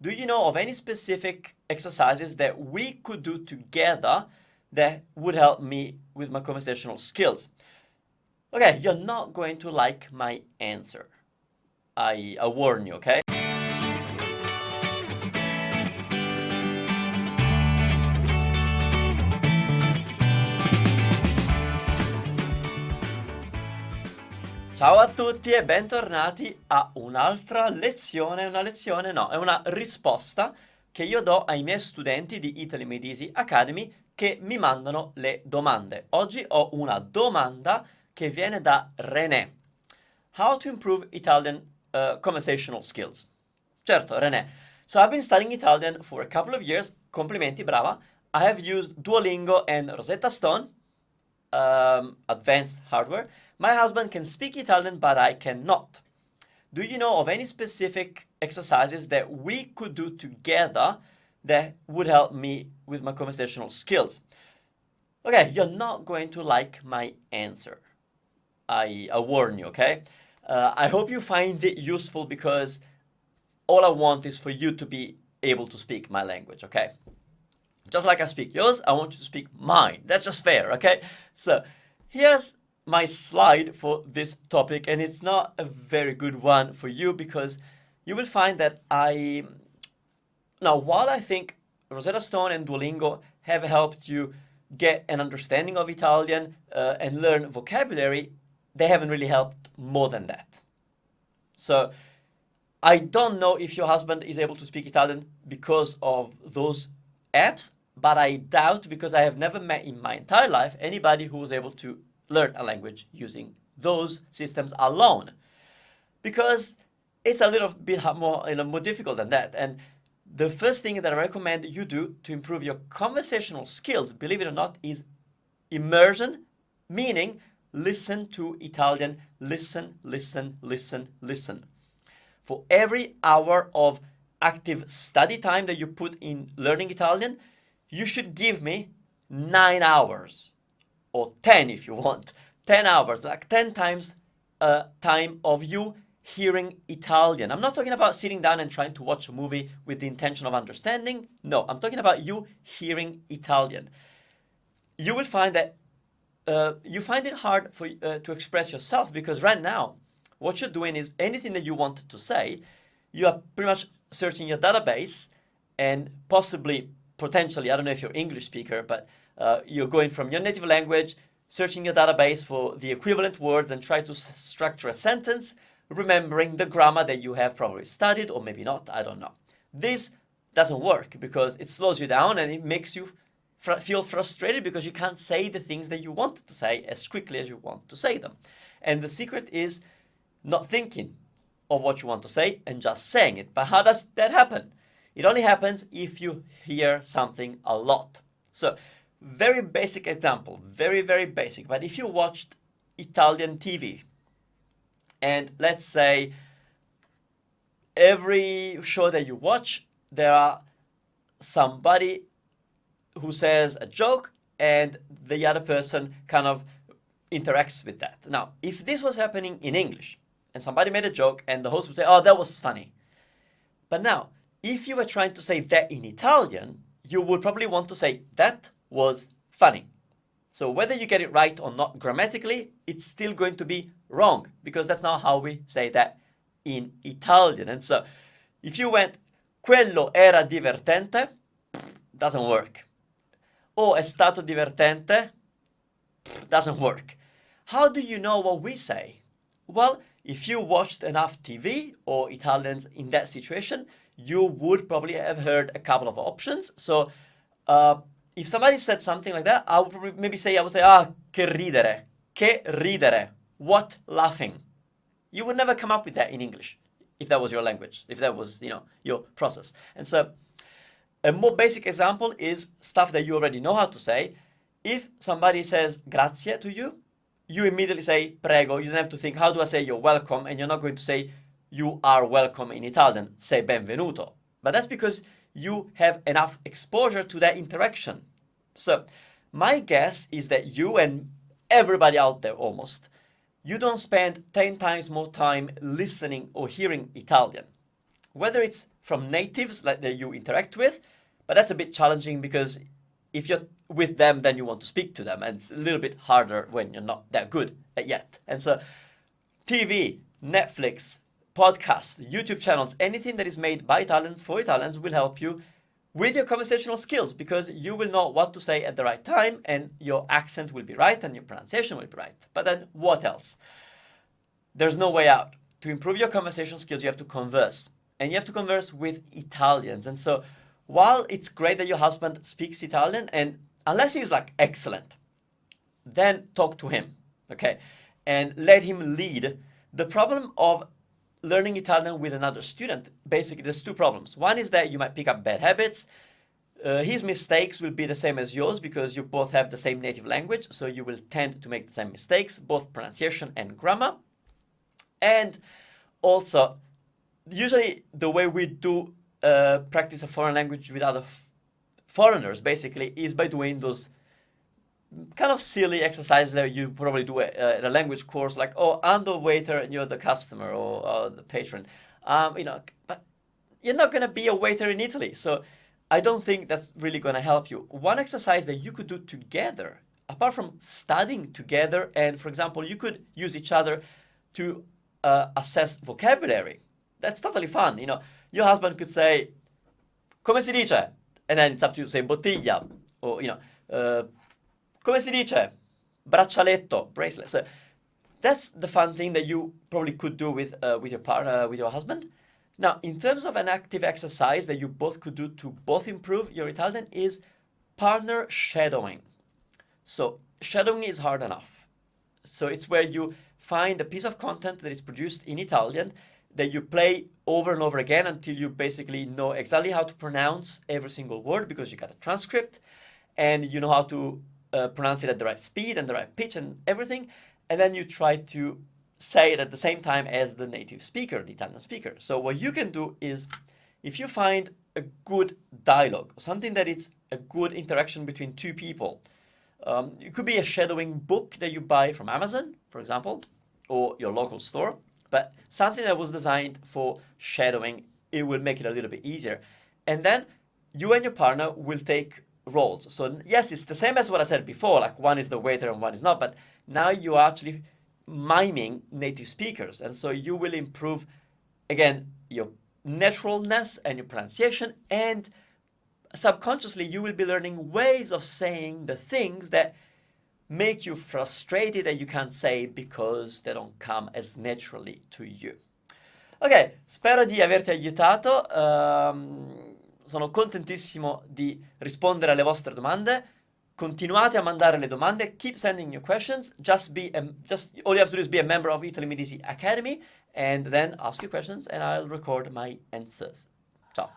Do you know of any specific exercises that we could do together that would help me with my conversational skills? Okay, you're not going to like my answer. I warn you, okay? Ciao a tutti e bentornati a un'altra lezione, è una risposta che io do ai miei studenti di Italy Made Easy Academy che mi mandano le domande. Oggi ho una domanda che viene da René. How to improve Italian conversational skills? Certo, René. So I've been studying Italian for a couple of years. Complimenti, brava. I have used Duolingo and Rosetta Stone, advanced hardware. My husband can speak Italian, but I cannot. Do you know of any specific exercises that we could do together that would help me with my conversational skills? Okay, you're not going to like my answer. I warn you, okay? I hope you find it useful because all I want is for you to be able to speak my language, okay? Just like I speak yours, I want you to speak mine. That's just fair, okay? So here's my slide for this topic, and it's not a very good one for you because you will find that while I think Rosetta Stone and Duolingo have helped you get an understanding of Italian and learn vocabulary, they haven't really helped more than that. So I don't know if your husband is able to speak Italian because of those apps, but I doubt, because I have never met in my entire life anybody who was able to learn a language using those systems alone, because it's a little bit more difficult than that. And the first thing that I recommend you do to improve your conversational skills, believe it or not, is immersion, meaning listen to Italian. Listen. For every hour of active study time that you put in learning Italian, you should give me 9 hours. Or 10 if you want, 10 hours, like 10 times time of you hearing Italian. I'm not talking about sitting down and trying to watch a movie with the intention of understanding. No, I'm talking about you hearing Italian. You will find that you find it hard to express yourself because right now, what you're doing is anything that you want to say, you are pretty much searching your database and potentially, I don't know if you're an English speaker, but you're going from your native language, searching your database for the equivalent words and try to structure a sentence, remembering the grammar that you have probably studied, or maybe not, I don't know. This doesn't work because it slows you down and it makes you feel frustrated because you can't say the things that you want to say as quickly as you want to say them. And the secret is not thinking of what you want to say and just saying it. But how does that happen? It only happens if you hear something a lot. So, very basic example, very, very basic. But if you watched Italian TV, and let's say every show that you watch, there are somebody who says a joke and the other person kind of interacts with that. Now, if this was happening in English and somebody made a joke and the host would say, oh, that was funny. But now, if you were trying to say that in Italian, you would probably want to say that was funny. So whether you get it right or not grammatically, it's still going to be wrong because that's not how we say that in Italian. And so if you went, quello era divertente, doesn't work. Oh, è stato divertente, doesn't work. How do you know what we say? Well, if you watched enough TV or Italians in that situation, you would probably have heard a couple of options. So if somebody said something like that, I would say, che ridere, what laughing. You would never come up with that in English if that was your language, if that was, your process. And so a more basic example is stuff that you already know how to say. If somebody says grazie to you, you immediately say prego. You don't have to think, how do I say you're welcome? And you're not going to say you are welcome in Italian, say benvenuto. But that's because you have enough exposure to that interaction. So my guess is that you and everybody out there almost, you don't spend 10 times more time listening or hearing Italian. whether it's from natives like that you interact with, but that's a bit challenging because if you're with them, then you want to speak to them, and it's a little bit harder when you're not that good at yet. And so TV, Netflix, podcasts, YouTube channels, anything that is made by Italians for Italians will help you with your conversational skills, because you will know what to say at the right time and your accent will be right and your pronunciation will be right. But then what else? There's no way out. To improve your conversational skills, you have to converse, and you have to converse with Italians. And so while it's great that your husband speaks Italian, and unless he's like excellent, then talk to him, okay? And let him lead. The problem of learning Italian with another student, basically there's two problems. One is that you might pick up bad habits. His mistakes will be the same as yours because you both have the same native language, so you will tend to make the same mistakes, both pronunciation and grammar. And also, usually the way we do practice a foreign language with other foreigners, basically, is by doing those kind of silly exercises that you probably do at a language course, like, oh, I'm the waiter and you're the customer, or the patron. But you're not going to be a waiter in Italy, so I don't think that's really going to help you. One exercise that you could do together, apart from studying together, and for example, you could use each other to assess vocabulary. That's totally fun. Your husband could say, come si dice? And then it's up to you to say bottiglia, or, come si dice? Braccialetto, bracelet. So that's the fun thing that you probably could do with your partner, with your husband. Now, in terms of an active exercise that you both could do to both improve your Italian is partner shadowing. So shadowing is hard enough. So it's where you find a piece of content that is produced in Italian that you play over and over again until you basically know exactly how to pronounce every single word because you got a transcript and you know how to pronounce it at the right speed and the right pitch and everything. And then you try to say it at the same time as the native speaker, the Italian speaker. So what you can do is, if you find a good dialogue, something that is a good interaction between two people, it could be a shadowing book that you buy from Amazon, for example, or your local store, but something that was designed for shadowing, it will make it a little bit easier. And then you and your partner will take roles. So yes, it's the same as what I said before, like one is the waiter and one is not, but now you are actually miming native speakers. And so you will improve, again, your naturalness and your pronunciation, and subconsciously you will be learning ways of saying the things that make you frustrated that you can't say because they don't come as naturally to you. Ok, spero di averti aiutato. Sono contentissimo di rispondere alle vostre domande. Continuate a mandare le domande. Keep sending your questions. Just all you have to do is be a member of Italy Made Easy Academy, and then ask your questions, and I'll record my answers. Ciao.